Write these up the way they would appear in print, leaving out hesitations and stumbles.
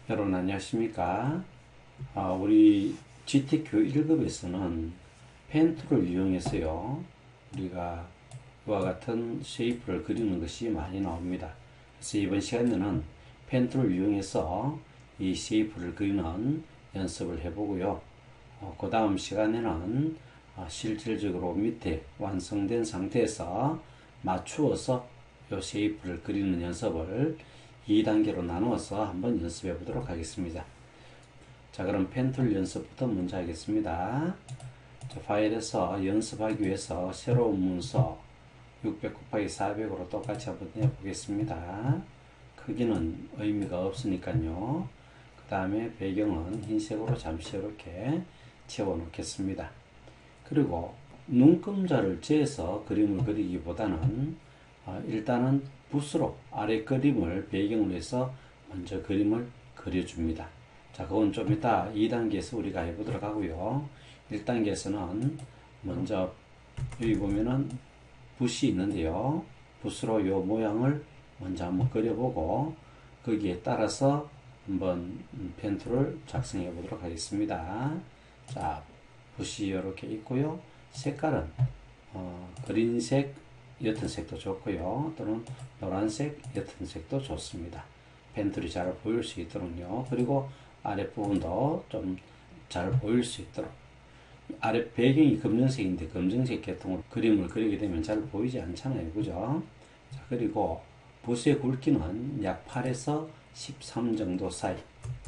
여러분 안녕하십니까? 우리 GTQ 1급에서는 펜 툴을 이용해서요, 우리가 이와 같은 쉐이프를 그리는 것이 많이 나옵니다. 그래서 이번 시간에는 펜 툴을 이용해서 이 쉐이프를 그리는 연습을 해보고요. 그 다음 시간에는 실질적으로 밑에 완성된 상태에서 맞추어서 이 쉐이프를 그리는 연습을 2단계로 나누어서 한번 연습해 보도록 하겠습니다. 자, 그럼 펜툴 연습부터 먼저 하겠습니다. 자, 파일에서 연습하기 위해서 새로운 문서 600 곱하기 400으로 똑같이 한번 내보겠습니다. 크기는 의미가 없으니까요. 그 다음에 배경은 흰색으로 잠시 이렇게 채워 놓겠습니다. 그리고 눈금자를 재서 그림을 그리기보다는 일단은 붓으로 아래 그림을 배경으로 해서 먼저 그림을 그려줍니다. 자, 그건 좀 이따 2단계에서 우리가 해보도록 하고요. 1단계에서는 먼저 여기 보면은 붓이 있는데요. 붓으로 이 모양을 먼저 한번 그려보고 거기에 따라서 한번 펜툴을 작성해 보도록 하겠습니다. 자, 붓이 이렇게 있고요. 색깔은 그린색, 옅은 색도 좋고요. 또는 노란색, 옅은 색도 좋습니다. 펜툴이 잘 보일 수 있도록요. 그리고 아랫부분도 좀 잘 보일 수 있도록. 아래 배경이 검정색인데 검정색 계통으로 그림을 그리게 되면 잘 보이지 않잖아요. 그죠? 자, 그리고 붓의 굵기는 약 8에서 13 정도 사이.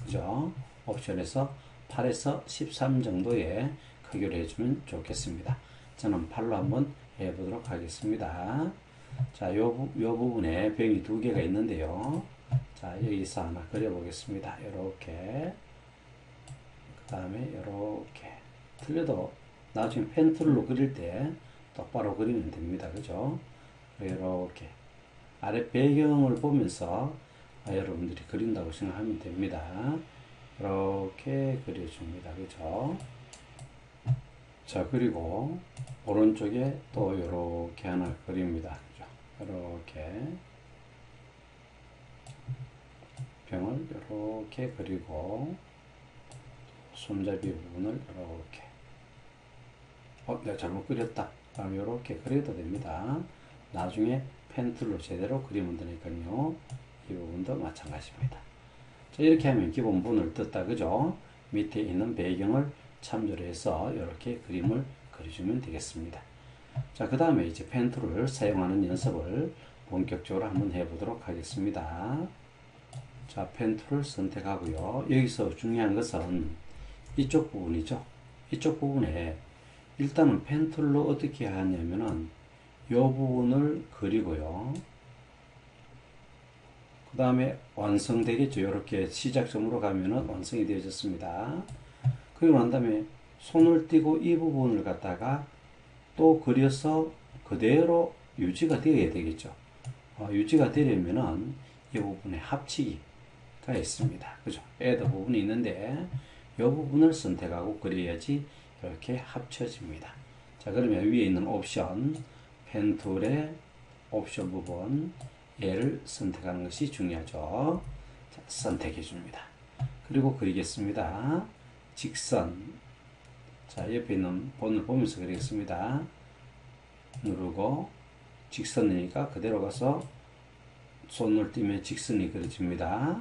그죠? 옵션에서 8에서 13 정도의 크기로 해주면 좋겠습니다. 저는 8로 한번 해보도록 하겠습니다. 자, 요 부분에 병이 두 개가 있는데요. 자, 여기서 하나 그려보겠습니다. 이렇게. 그 다음에 이렇게. 틀려도 나중에 펜툴로 그릴 때 똑바로 그리면 됩니다. 그죠? 이렇게. 아래 배경을 보면서 여러분들이 그린다고 생각하면 됩니다. 이렇게 그려줍니다. 그죠? 자, 그리고 오른쪽에 또 이렇게 하나 그립니다. 그죠? 이렇게 병을 이렇게 그리고 손잡이 부분을 이렇게 내가 잘못 그렸다. 그럼 이렇게 그려도 됩니다. 나중에 펜툴로 제대로 그리면 되니까요. 이 부분도 마찬가지입니다. 자, 이렇게 하면 기본 부분을 떴다. 그죠? 밑에 있는 배경을 참조를 해서 이렇게 그림을 그려주면 되겠습니다. 자, 그 다음에 이제 펜툴을 사용하는 연습을 본격적으로 한번 해보도록 하겠습니다. 자, 펜툴을 선택하고요. 여기서 중요한 것은 이쪽 부분이죠. 이쪽 부분에 일단은 펜툴로 어떻게 하냐면은 이 부분을 그리고요. 그 다음에 완성되겠죠. 이렇게 시작점으로 가면은 완성이 되어졌습니다. 그리고 난 다음에 손을 띄고 이 부분을 갖다가 또 그려서 그대로 유지가 되어야 되겠죠. 유지가 되려면은 이 부분에 합치기가 있습니다. 그죠? 애드 부분이 있는데 이 부분을 선택하고 그려야지 이렇게 합쳐집니다. 자, 그러면 위에 있는 옵션, 펜툴의 옵션 부분, 얘를 선택하는 것이 중요하죠. 자, 선택해 줍니다. 그리고 그리겠습니다. 직선. 자, 옆에 있는 본을 보면서 그리겠습니다. 누르고 직선이니까 그대로 가서 손을 띄면 직선이 그려집니다.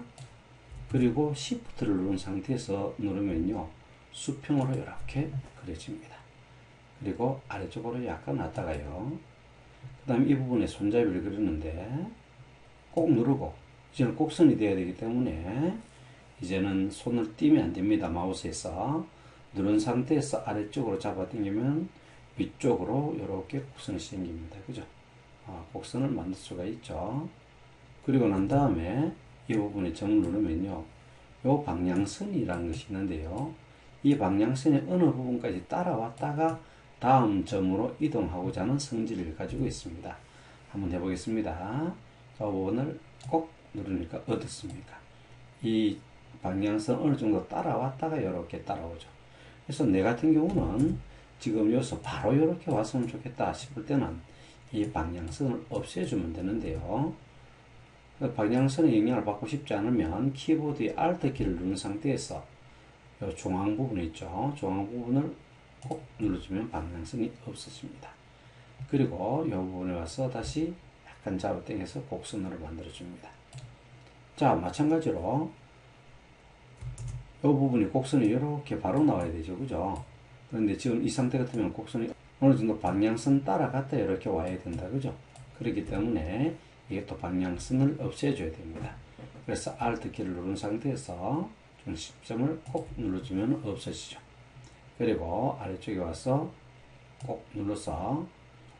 그리고 Shift를 누른 상태에서 누르면요, 수평으로 이렇게 그려집니다. 그리고 아래쪽으로 약간 놨다가요. 그 다음에 이 부분에 손잡이를 그리는데 꼭 누르고, 이제는 곡선이 되어야 되기 때문에 이제는 손을 띄면 안 됩니다. 마우스에서 누른 상태에서 아래쪽으로 잡아 당기면 위쪽으로 이렇게 곡선이 생깁니다. 그죠? 곡선을 만들 수가 있죠. 그리고 난 다음에 이 부분에 점을 누르면요, 요 방향선이라는 것이 있는데요, 이 방향선의 어느 부분까지 따라왔다가 다음 점으로 이동하고자 하는 성질을 가지고 있습니다. 한번 해보겠습니다. 자, 5번을 꼭 누르니까 어떻습니까? 이 방향선 어느 정도 따라왔다가 이렇게 따라오죠. 그래서 내 같은 경우는 지금 여기서 바로 이렇게 왔으면 좋겠다 싶을 때는 이 방향선을 없애주면 되는데요. 방향선의 영향을 받고 싶지 않으면 키보드의 Alt 키를 누른 상태에서 이 중앙 부분 있죠. 중앙 부분을 꼭 눌러주면 방향선이 없어집니다. 그리고 이 부분에 와서 다시 약간 잡아당겨서 곡선으로 만들어줍니다. 자, 마찬가지로 이 부분이 곡선이 이렇게 바로 나와야 되죠. 그죠? 그런데 지금 이 상태 같으면 곡선이 어느 정도 방향선 따라갔다 이렇게 와야 된다. 그죠? 그렇기 때문에 이게 또 방향선을 없애줘야 됩니다. 그래서 Alt 키를 누른 상태에서 중심점을 꼭 눌러주면 없어지죠. 그리고 아래쪽에 와서 꼭 눌러서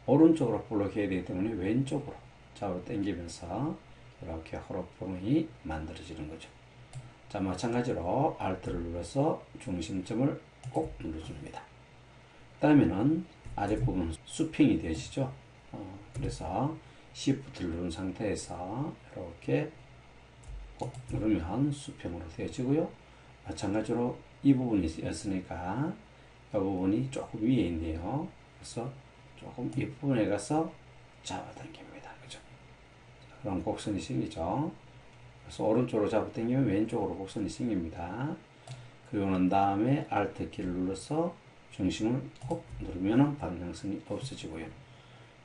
오른쪽으로 볼록해야 되기 때문에 왼쪽으로 잡아 당기면서 이렇게 호로폼이 만들어지는 거죠. 자, 마찬가지로 Alt를 눌러서 중심점을 꼭 눌러줍니다. 그 다음에는 아랫부분 수평이 되어지죠. 그래서 Shift를 누른 상태에서 이렇게 꼭 누르면 수평으로 되어지고요. 마찬가지로 이 부분이 였으니까 이 부분이 조금 위에 있네요. 그래서 조금 이 부분에 가서 잡아당깁니다. 그죠? 그럼 곡선이 생기죠. 그래서 오른쪽으로 잡아당기면 왼쪽으로 곡선이 생깁니다. 그리고 난 다음에 Alt 키를 눌러서 중심을 꼭 누르면 방향선이 없어지고요.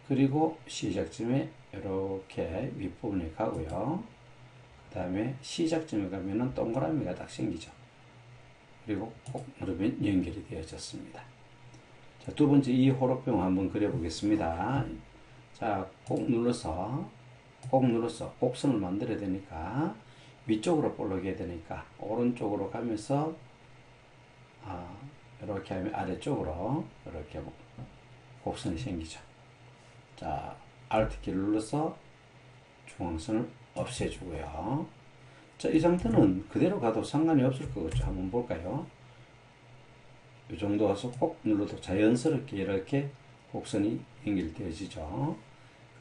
그리고 시작점에 이렇게 윗부분에 가고요. 그 다음에 시작점에 가면은 동그라미가 딱 생기죠. 그리고 꼭 누르면 연결이 되어졌습니다. 자, 두 번째 이 호로병 한번 그려보겠습니다. 자, 꼭 눌러서 곡선을 만들어야 되니까 위쪽으로 볼록해야 되니까 오른쪽으로 가면서 이렇게 하면 아래쪽으로 이렇게 곡선이 생기죠. 자, Alt 키를 눌러서 중앙선을 없애주고요. 자, 이 상태는 그대로 가도 상관이 없을 거겠죠. 한번 볼까요? 이 정도 와서 꼭 눌러도 자연스럽게 이렇게 곡선이 연결되어지죠.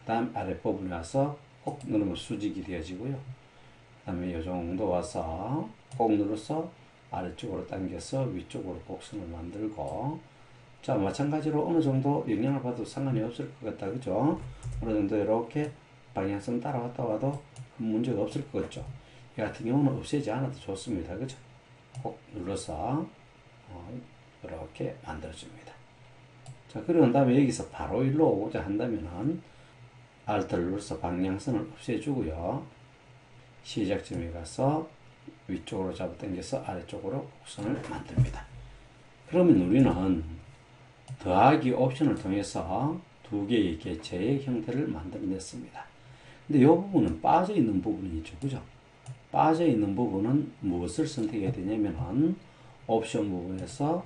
그 다음 아랫부분에 와서 꼭 누르면 수직이 되어지고요. 그 다음에 이 정도 와서 꼭 눌러서 아래쪽으로 당겨서 위쪽으로 곡선을 만들고, 자, 마찬가지로 어느 정도 영향을 받아도 상관이 없을 것 같다. 그죠? 어느 정도 이렇게 방향성 따라왔다 와도 큰 문제가 없을 것 같죠? 이 같은 경우는 없애지 않아도 좋습니다. 그죠? 꼭 눌러서 이렇게 만들어줍니다. 자, 그리고 난 다음에 여기서 바로 일로 오고자 한다면은 Alt를 눌러서 방향선을 없애주고요. 시작점에 가서 위쪽으로 잡아당겨서 아래쪽으로 곡선을 만듭니다. 그러면 우리는 더하기 옵션을 통해서 두 개의 개체의 형태를 만들어냈습니다. 근데 이 부분은 빠져있는 부분이죠. 그죠? 빠져있는 부분은 무엇을 선택해야 되냐면은 옵션 부분에서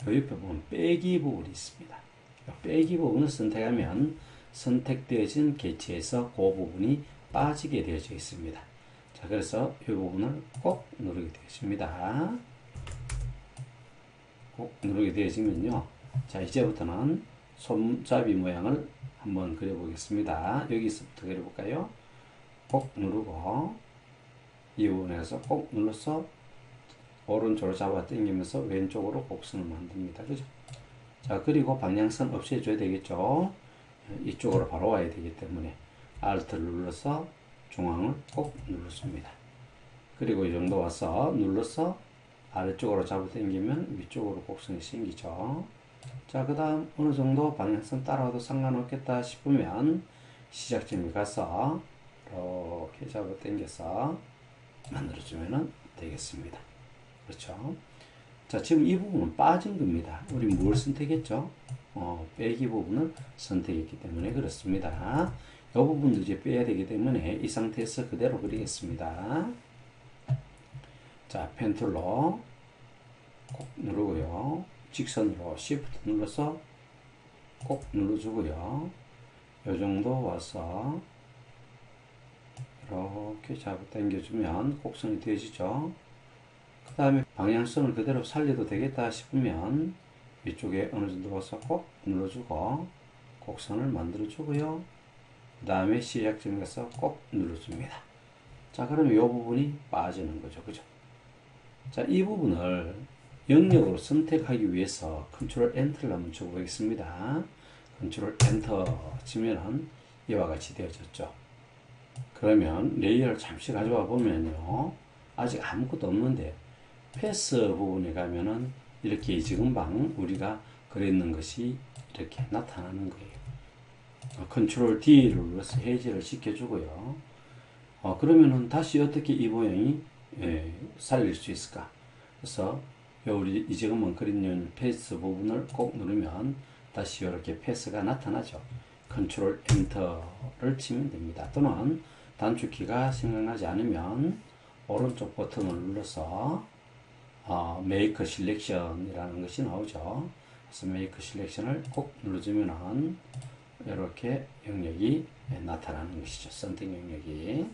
그 옆에 보면 빼기 부분이 있습니다. 빼기 부분을 선택하면 선택되어진 개체에서 그 부분이 빠지게 되어져 있습니다. 자, 그래서 이 부분을 꼭 누르게 되어집니다. 꼭 누르게 되어지면요. 자, 이제부터는 손잡이 모양을 한번 그려보겠습니다. 여기서부터 그려볼까요? 꼭 누르고 이 부분에서 꼭 눌러서 오른쪽으로 잡아 당기면서 왼쪽으로 곡선을 만듭니다. 그죠? 자, 그리고 방향선 없애줘야 되겠죠? 이쪽으로 바로 와야 되기 때문에 Alt를 눌러서 중앙을 꼭 눌러줍니다. 그리고 이 정도 와서 눌러서 아래쪽으로 잡아 당기면 위쪽으로 곡선이 생기죠. 자, 그 다음 어느 정도 방향선 따라와도 상관없겠다 싶으면 시작점에 가서 이렇게 잡아 당겨서 만들어주면 되겠습니다. 그렇죠? 자, 지금 이 부분은 빠진 겁니다. 우리 뭘 선택했죠? 빼기 부분을 선택했기 때문에 그렇습니다. 이 부분도 이제 빼야 되기 때문에 이 상태에서 그대로 그리겠습니다. 자, 펜툴로 꼭 누르고요. 직선으로 Shift 눌러서 꼭 눌러주고요. 이 정도 와서 이렇게 잡아 당겨주면 곡선이 되어지죠. 그 다음에 방향성을 그대로 살려도 되겠다 싶으면 위쪽에 어느 정도 와서 꼭 눌러주고 곡선을 만들어 주고요. 그 다음에 시작점에 가서 꼭 눌러줍니다. 자, 그러면 이 부분이 빠지는 거죠. 그죠? 자, 이 부분을 영역으로 선택하기 위해서 컨트롤 엔터를 한번 쳐보겠습니다. 컨트롤 엔터 치면은 이와 같이 되어졌죠. 그 그러면 레이어를 잠시 가져와 보면요. 아직 아무것도 없는데 패스 부분에 가면은 이렇게 지금방 우리가 그렸는 것이 이렇게 나타나는 거예요. 컨트롤 D를 눌러서 해제를 시켜주고요. 그러면은 다시 어떻게 이 모양이 살릴 수 있을까? 그래서 우리 지금은 그린 패스 부분을 꼭 누르면 다시 이렇게 패스가 나타나죠. 컨트롤 엔터를 치면 됩니다. 또는 단축키가 생각나지 않으면 오른쪽 버튼을 눌러서 메이크 셀렉션이라는 것이 나오죠. 그래서 메이크 셀렉션을 꼭 눌러주면은 이렇게 영역이 나타나는 것이죠. 선택 영역이.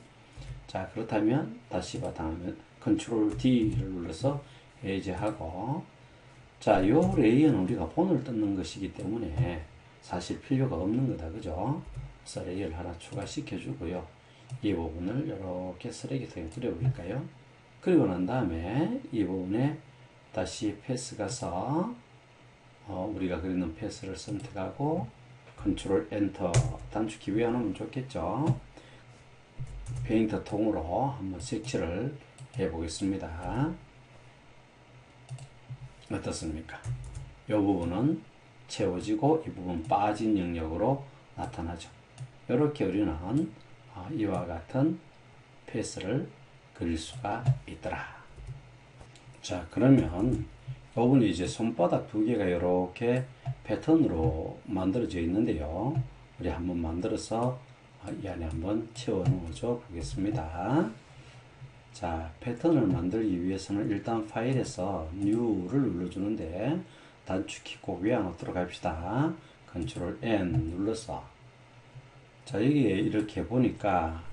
자, 그렇다면 다시 바탕화면 컨트롤 D를 눌러서 해제하고, 자, 요 레이어는 우리가 본을 뜯는 것이기 때문에 사실 필요가 없는 거다. 그죠? 그래서 레이어를 하나 추가시켜 주고요. 이 부분을 이렇게 쓰레기통에 뿌려볼까요? 그리고 난 다음에 이 부분에 다시 패스 가서 우리가 그리는 패스를 선택하고 컨트롤 엔터 단축키 외워놓으면 좋겠죠. 페인터 통으로 한번 색칠을 해 보겠습니다. 어떻습니까? 이 부분은 채워지고 이 부분 빠진 영역으로 나타나죠. 이렇게 우리는 이와 같은 패스를 그릴 수가 있더라. 자, 그러면 요번에 이제 손바닥 두 개가 이렇게 패턴으로 만들어져 있는데요. 우리 한번 만들어서 이 안에 한번 채워 넣어줘 보겠습니다. 자, 패턴을 만들기 위해서는 일단 파일에서 New를 눌러주는데 단축키 꼭 외워놓도록 합시다. 컨트롤 N 눌러서, 자, 여기에 이렇게 보니까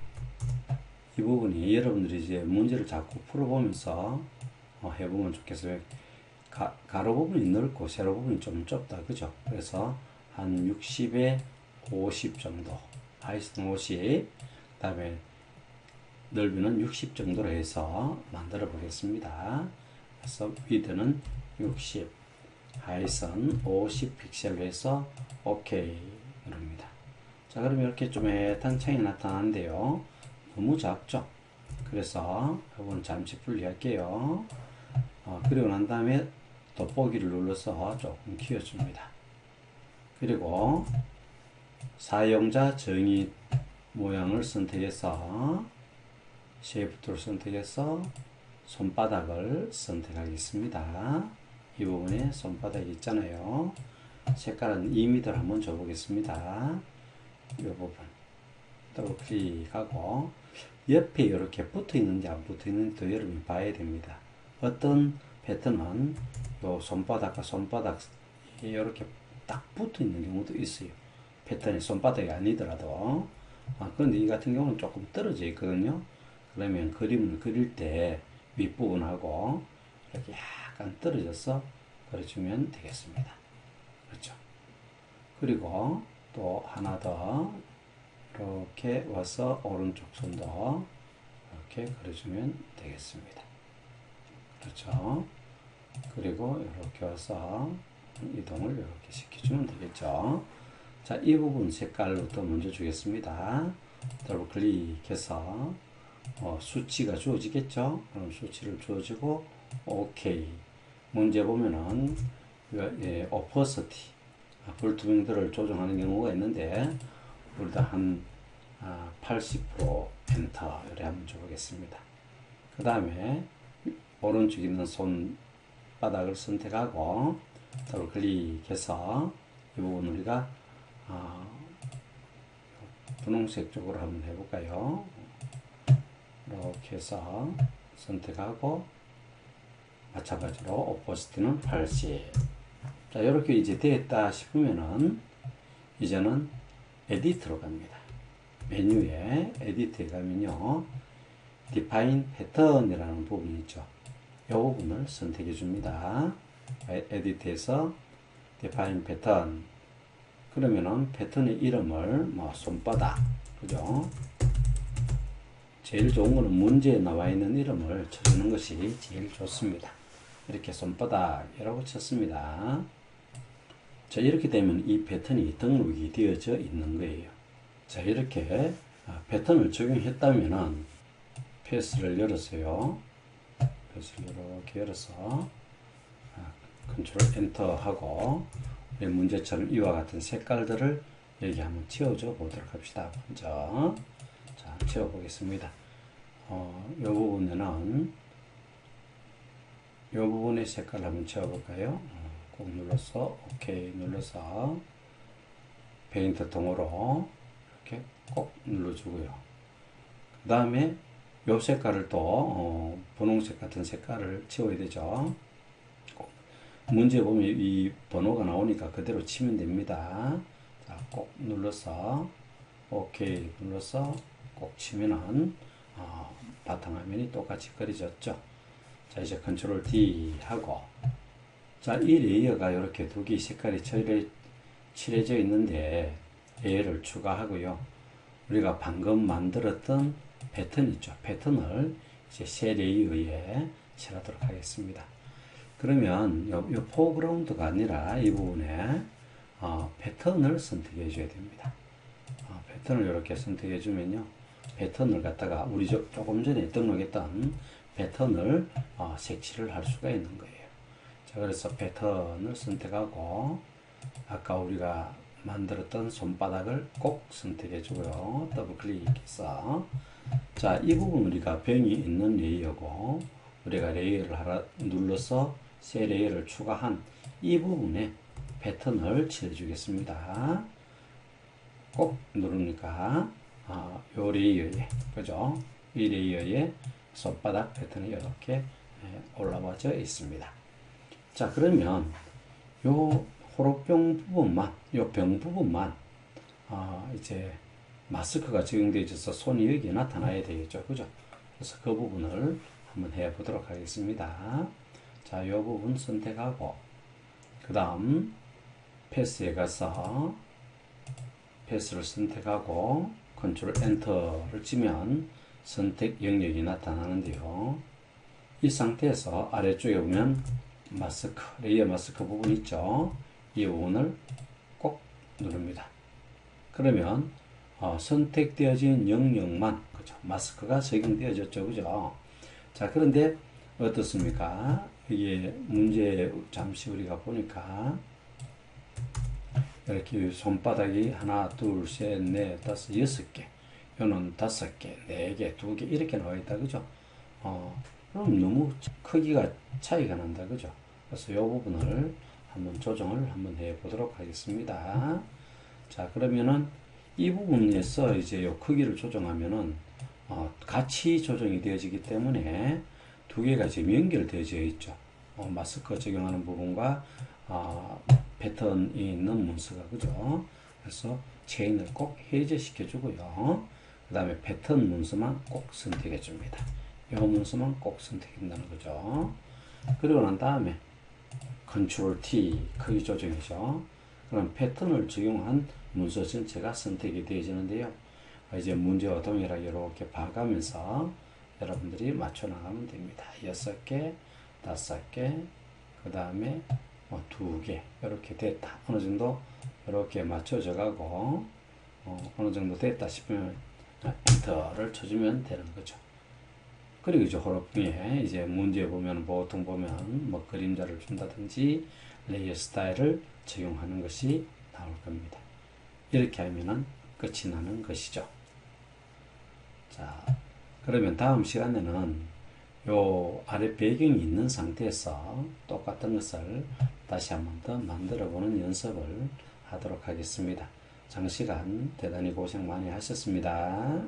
이 부분이 여러분들이 이제 문제를 자꾸 풀어보면서 해보면 좋겠어요. 가로 부분이 넓고 세로 부분이 좀 좁다. 그죠? 그래서 한 60에 50 정도, 하이스는 50, 그 다음에 넓이는 60 정도로 해서 만들어 보겠습니다. 그래서 위드는 60, 하이선 50 픽셀로 해서 OK 누릅니다. 자, 그러면 이렇게 좀 애탄창이 나타나는데요. 너무 작죠? 그래서 이건 잠시 분리할게요. 그리고 난 다음에 돋보기를 눌러서 조금 키워줍니다. 그리고 사용자 정의 모양을 선택해서 쉐이프툴을 선택해서 손바닥을 선택하겠습니다. 이 부분에 손바닥이 있잖아요. 색깔은 2m를 한번 줘보겠습니다. 이 부분 더블 클릭하고 옆에 이렇게 붙어 있는지 안 붙어 있는지도 여러분이 봐야 됩니다. 어떤 패턴은 요 손바닥과 손바닥 이렇게 딱 붙어 있는 경우도 있어요. 패턴이 손바닥이 아니더라도. 그런데 이 같은 경우는 조금 떨어져 있거든요. 그러면 그림을 그릴 때 윗부분하고 이렇게 약간 떨어져서 그려주면 되겠습니다. 그렇죠. 그리고 또 하나 더 이렇게 와서 오른쪽 손도 이렇게 그려주면 되겠습니다. 그렇죠. 그리고 이렇게 와서 이동을 이렇게 시켜주면 되겠죠. 자, 이 부분 색깔부터 먼저 주겠습니다. 더블 클릭해서 수치가 주어지겠죠. 그럼 수치를 주어지고 OK. 문제 보면은 오퍼시티 불투명도를 조정하는 경우가 있는데 우리도 한 80% 엔터 이렇게 한번 줘보겠습니다. 그 다음에 오른쪽에 있는 손바닥을 선택하고 더블 클릭해서 이 부분 우리가 분홍색 쪽으로 한번 해볼까요? 이렇게 해서 선택하고 마찬가지로 오퍼시티는 80. 자, 이렇게 이제 됐다 싶으면은 이제는 에디트로 갑니다. 메뉴에 에디트에 가면요, 디파인 패턴이라는 부분이 있죠. 이 부분을 선택해 줍니다. 에디트에서 디파인 패턴. 그러면은 패턴의 이름을 손바닥, 그죠? 제일 좋은 거는 문제에 나와 있는 이름을 쳐주는 것이 제일 좋습니다. 이렇게 손바닥이라고 쳤습니다. 자, 이렇게 되면 이 패턴이 등록이 되어져 있는 거예요. 자, 이렇게 패턴을 적용했다면은 패스를 열었어요. 패스를 이렇게 열어서 컨트롤 엔터 하고 문제처럼 이와 같은 색깔들을 여기 한번 채워줘 보도록 합시다. 먼저 자 채워 보겠습니다. 이 부분에는 이 부분의 색깔을 한번 채워볼까요? 꼭 눌러서 OK 눌러서 페인트 통으로 이렇게 꼭 눌러주고요. 그 다음에 이 색깔을 또 분홍색 같은 색깔을 채워야 되죠. 문제 보면 이 번호가 나오니까 그대로 치면 됩니다. 자, 꼭 눌러서 OK 눌러서 꼭 치면은 바탕화면이 똑같이 그려졌죠. 자, 이제 컨트롤 D 하고 자, 이 레이어가 이렇게 두 개의 색깔이 칠해져 있는데 레이어를 추가하고요. 우리가 방금 만들었던 패턴 있죠. 패턴을 이제 새 레이어에 칠하도록 하겠습니다. 그러면 요 포그라운드가 아니라 이 부분에 패턴을 선택해 줘야 됩니다. 패턴을 이렇게 선택해 주면요. 패턴을 갖다가 우리 조금 전에 등록했던 패턴을 색칠을 할 수가 있는 거예요. 자, 그래서 패턴을 선택하고 아까 우리가 만들었던 손바닥을 꼭 선택해 주고요. 더블 클릭해서 자, 이 부분 우리가 병이 있는 레이어고 우리가 레이어를 눌러서 새 레이어를 추가한 이 부분에 패턴을 칠해 주겠습니다. 꼭 누르니까 요 레이어에 그죠? 이 레이어에 손바닥 패턴이 이렇게 올라와져 있습니다. 자, 그러면 요 호록병 부분만, 요 병 부분만 이제 마스크가 적용되어 있어서 손이 여기에 나타나야 되겠죠, 그죠? 그래서 그 부분을 한번 해 보도록 하겠습니다. 자, 요 부분 선택하고 그 다음 패스에 가서 패스를 선택하고 컨트롤 엔터를 치면 선택 영역이 나타나는데요. 이 상태에서 아래쪽에 보면 마스크, 레이어 마스크 부분 있죠. 이 부분을 꼭 누릅니다. 그러면 선택되어진 영역만 그죠? 마스크가 적용되어졌죠, 그죠? 자, 그런데 어떻습니까? 이게 문제 잠시 우리가 보니까 이렇게 손바닥이 하나, 둘, 셋, 넷, 다섯, 여섯 개, 요는 다섯 개, 네 개, 두 개 이렇게 나와 있다, 그죠? 그럼 너무 크기가 차이가 난다, 그죠? 그래서 이 부분을 한번 조정을 한번 해 보도록 하겠습니다. 자, 그러면은 이 부분에서 이제 요 크기를 조정하면은 같이 조정이 되어지기 때문에 두 개가 지금 연결되어져 있죠. 마스크 적용하는 부분과 패턴이 있는 문서가 그죠. 그래서 체인을 꼭 해제시켜 주고요. 그 다음에 패턴 문서만 꼭 선택해 줍니다. 이 문서만 꼭 선택한다는 거죠. 그리고 난 다음에 컨트롤 T 크기 조정이죠. 그럼 패턴을 적용한 문서 전체가 선택이 되어지는데요. 이제 문제와 동일하게 이렇게 봐가면서 여러분들이 맞춰 나가면 됩니다. 6개, 5개, 그 다음에 2개 이렇게 됐다. 어느 정도 이렇게 맞춰져 가고 어느 정도 됐다 싶으면 엔터를 쳐주면 되는 거죠. 그리고 이제 호록병에 이제 문제 보면 보통 보면 뭐 그림자를 준다든지 레이어 스타일을 적용하는 것이 나올 겁니다. 이렇게 하면은 끝이 나는 것이죠. 자, 그러면 다음 시간에는 요 아래 배경이 있는 상태에서 똑같은 것을 다시 한 번 더 만들어 보는 연습을 하도록 하겠습니다. 장시간 대단히 고생 많이 하셨습니다.